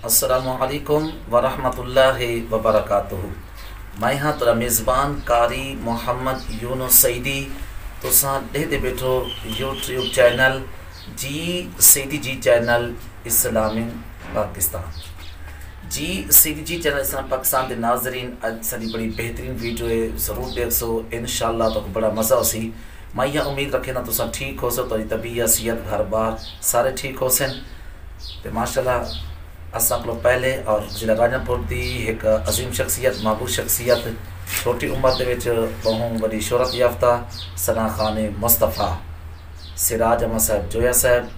अस्सलामुअलैकुम वरहमतुल्लाहि वबरकातुहू। मैं हाँ तुरा मेज़बान कारी मोहम्मद यूनुस सईदी तुसां ॾे ते बैठो यूट्यूब चैनल जी सईदी जी चैनल इस्लामी पाकिस्तान जी सईदी जी चैनल इस्लाम पाकिस्तान के नाज़रीन अज साडी बड़ी बेहतरीन वीडियो है, ज़रूर देखो इंशाअल्लाह तो बड़ा मज़ा होसी। मैं यह उम्मीद रखे ना तुसां ठीक हो सो, तुहाडी तबीयत सेहत घर बार सारे ठीक हो सन। तो माशाल्लाह असा को पहले और जिला राजनपुर की एक अजीम शख्सियत महबूब शख्सियत छोटी उम्र के बहु बड़ी शोहरत याफ्ता सना खान मुस्तफ़ा सिराज अहमद साहब जोया साहब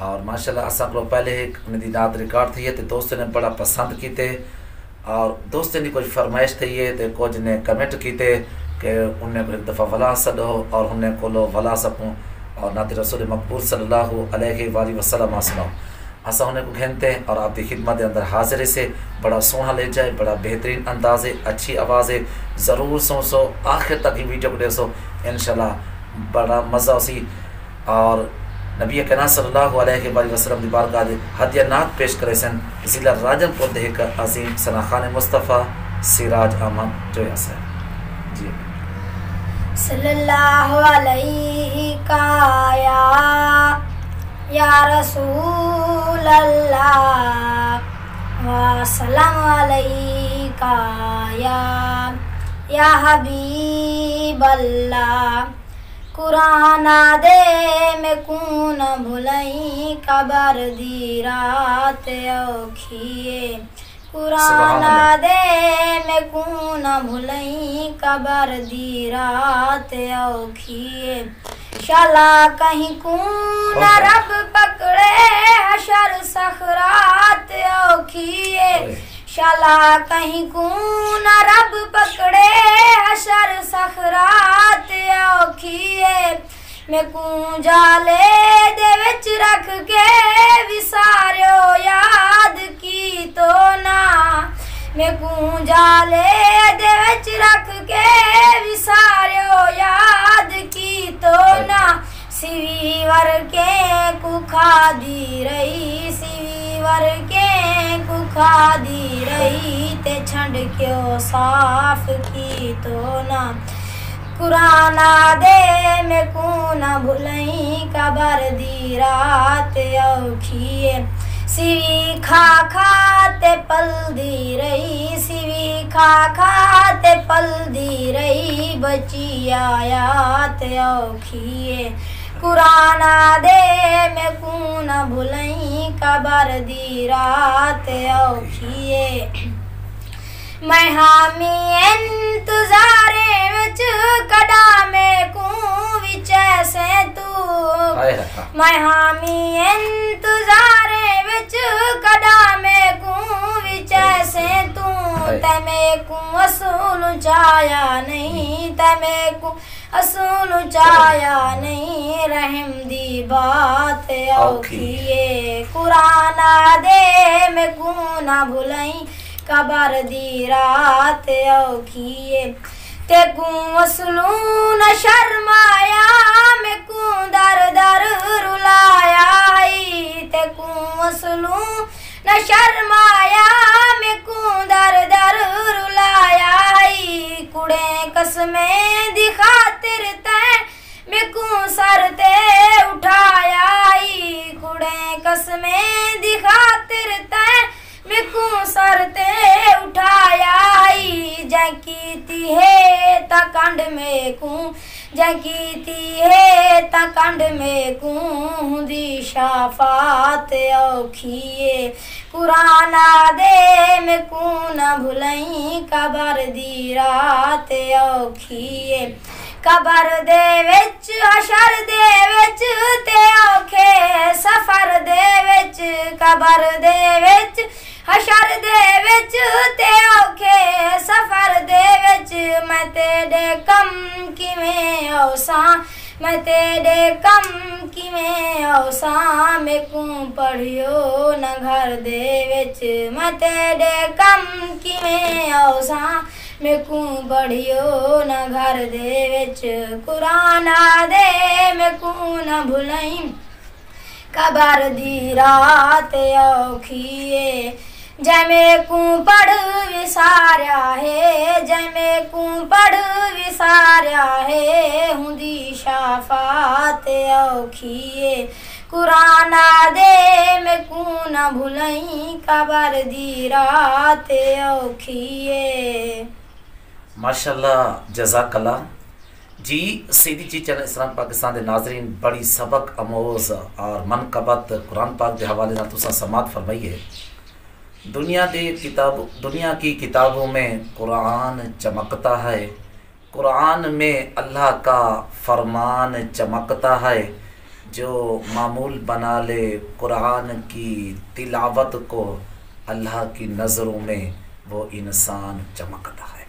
और माशाल्लाह असा को पहले एक उनकी नात रिकॉर्ड थी है तो दोस्तों ने बड़ा पसंद किए और दोस्तों की कुछ फरमाइश थी है तो कुछ ने कमेंट किए कि उन्हें एक दफ़ा वला सदो और उन्हें को वला सकूँ और नात रसूल मकबूल सल्लल्लाहु अलैहि वसल्लम सुनाओ। असा उन्हें को घेनते हैं और आपकी खिदमत अंदर हाजिर से बड़ा सोहना ले जाए, बड़ा बेहतरीन अंदाज है, अच्छी आवाज़ है। ज़रूर सो आखिर तक ही वीडियो को देखो, इंशाल्लाह बड़ा मज़ा उसी। और नबी करीम सल्लल्लाहु अलैहि वसल्लम की बारगाह हदिया नात पेश करे सन ज़िला राजनपुर के एक अजीम सना खान मुस्तफ़ा सिराज अहमद जोया साहब जी। सल्लल्लाहु अलैहि या रसूल अल्लाह वसल्लम अलैका या हबीब अल्लाह। कुरान दे में कून भुलई कबर दी रात औखिए। कुरान दे में कून भुलई कबर दी रात औखिए। शाला कहीं कून रब पकड़े हशर सखरात औखिए। शाला कहीं कून रब पकड़े हशर सखरात औखिए। मैं कूं जाले दे विच रख के विसारियो याद की तो ना। मैं कूं जाले दे विच रख के विसारियो याद की तो ना। सिवी वर के कुखा दी रही, सिवी वर के कुखा दी रही ते छंड क्यों साफ की तो ना। कुरान दे में कून भुलई कबर दी रात औखिए। सिवी खा खाते पल दी रही, सिवी खा खाते पल दी रही बची आयात औखिए। कुरान दे में कून भुलई कबर दी रात औखिए। मैं हामी इंतजारे विच कड़ा में कूं विच से तू। मैं हामी इंतजारे विच कड़ा में कूं विच से तू। तमे कूं असूल चाया नहीं, तमे कूं असूल चाया नहीं रहम दी बात औखिए। कुरान दे में कूं ना भुलई कबर दी रात औखिए। ते कूं असलू न शर्माया मैं कूं दर दर रुलाया। ते कूं असलू न शर्माया मैं कूं दर दर रुलाया। कुड़े कसमें दी खातिर तैं मैं कूं सर ते उठाया। कुड़े कसमें दी खातिर तैं मैं कूं सर ते उठाया। जकीती है तकंड में कूं, जकीती है तकंड में कूं दी शाफात औखिए। कुरान दे में कूं न भुलई कबर दी रात औखिए। कबर दे विच हशर दे विच ते औखे सफर दे विच। कबर दे विच हशर दे विच ते औखे सफर दे विच। मैं तेरे कम किवें औसा, मैं तेरे कम किवें औसा। मैं कूं पढ़ियो न घर दे विच। मैं तेरे कम किवें औसा, मैं कूं पढ़ियो न घर दे विच। कुरान दे मैं कूं न भुलई कबर दी रात औखिए। जैमें को पढ़ विसारिया है, जैमें को पढ़ विसारिया है, हुंदी शाफात औखिए कुराना दे में को न भुलई कबर दी रात औखिए। माशाल्लाह जज़ाकल्लाह जी। सईदी जी चैनल इस्लाम पाकिस्तान के नाजरीन बड़ी सबक अमोज़ और मनकबत कुरान पाक के हवाले से तुसा समात फरमाइए। दुनिया की किताबों में कुरान चमकता है, कुरान में अल्लाह का फरमान चमकता है। जो मामूल बना ले कुरान की तिलावत को, अल्लाह की नज़रों में वो इंसान चमकता है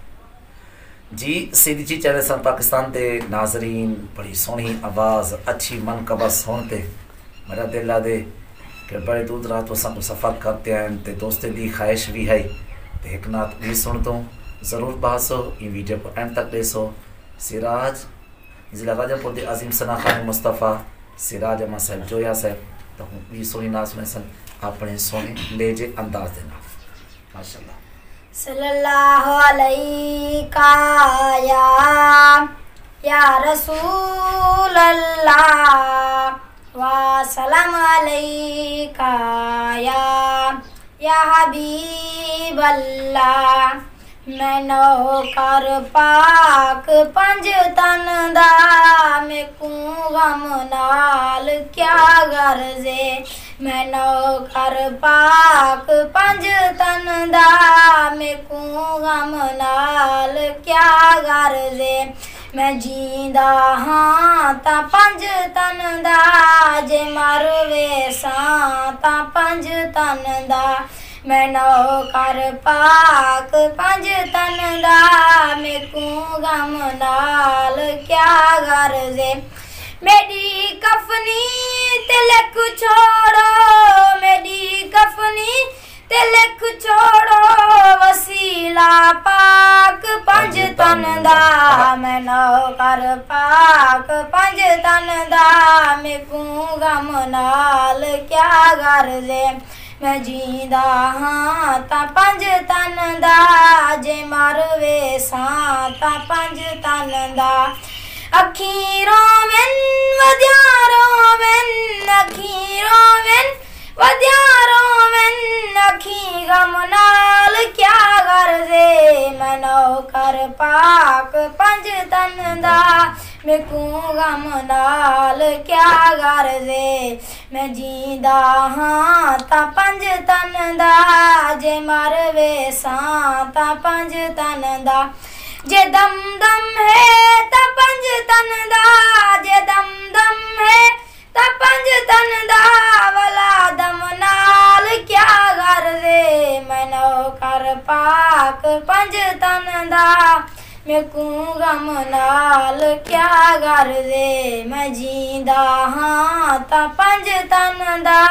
जी। सईदी जी चैनल इस्लाम पाकिस्तान के नाजरीन बड़ी सोहनी आवाज़ अच्छी मनकबत सुनते मेरा दिल दे कि बड़े दूर रात तो सब सफ़र करते हैं तो दोस्तें की ख्वाहिश भी है तो एक नात भी सुन दो ज़रूर बहसो। ये वीडियो को एंड तक देखो। सिराज ज़िला राजनपुर के अजीम सना खान मुस्तफ़ा सिराज अमा साहब जोया साहब तो भी सोनी नाज में सन अपने सोने लेजे अंदाज देना माशाल्लाह। सल्लल्लाहु अलैका या रसूल अल्लाह वा सलाम अलैका या हबीब अल्लाह। मैं नौकर पाक पंज तन दा मैं को गम नाल क्या गर्जे। मैं नौकर पाक पंज तन दा मैं को गम नाल क्या गर्जे। मैं जींदा हाँ ता पंज तन दा जे मर वेसां ता पंज तन दा। मैं नौकर पाक पंज तन दा मैं को गम नाल क्या गर्जे। मेरी कफनी तिलक छोड़ो, मेरी कफनी तिलक छोड़ो वसीला पाक पंज तन दा। मैं नौकर पाक पंज तन दा मैं को गम नाल क्या गर्जे। मैं जींदा हाँ ता पंज तन दा जे मर वेसां ता पंज तन दा। अखी रोवन वद्या रोवन, अखी रोवन वद्या रोवन, अखी गम नाल क्या गर्जे। मैं नौकर पाक पंज तन दा मैं को गम नाल क्या गर्जे। मैं जींदा हाँ ता पंज तन दा जे मर वेसां ता पंज तन दा। जे दम दम है ता पंज तन दा, जे दम दम है ता पंज तन दा वाला दम नाल क्या गर्जे। मैं नौकर पाक पंज तन दा मैं को गम नाल क्या गर्जे। मैं जींदा हाँ ता पंज तन दा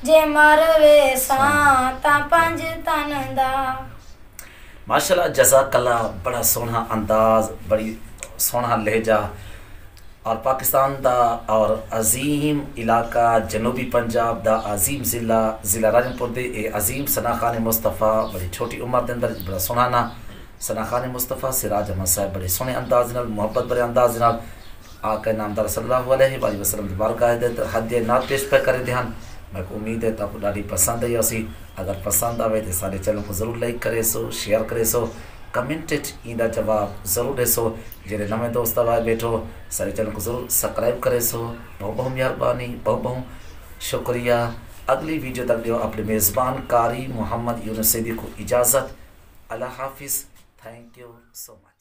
जे मर वेसां ता पंज तन दा। माशाल्लाह जज़ाकल्लाह। बड़ा सोहना अंदाज, बड़ी सोहना लहजा और पाकिस्तान दा और अजीम इलाका जनूबी पंजाब दा अजीम ज़िला राजनपुर दे अजीम सना खान मुस्तफ़ा बड़ी छोटी उम्र के अंदर बड़ा सोहना ना सना खान मुस्तफ़ा सिराज अहमद साहब बड़े सोहने अंदाज नाल मुहब्बत भरे अंदाज नाल आका नामदार सल्लल्लाहु अलैहि वसल्लम की बारगाह दे हदिया नात पेश पे करे ध्यान। मैं को उम्मीद है आपको ॾाढी पसंद आई होसी। अगर पसंद आवे तो सारे चैनल को ज़रूर लाइक करे सो, शेयर करे सो, कमेंटेड इंदा जवाब ज़रूर ॾिसो। जेरे नवे दोस्त आए बैठो सारे चैनल को ज़रूर सब्सक्राइब करे सो। बहुत बहुत मेहरबानी, बहुत बहुत शुक्रिया। अगली वीडियो तक दियो अपने मेज़बान कारी मोहम्मद यूनुस सईदी को इजाज़त। अल्लाह हाफिज़। Thank you so much.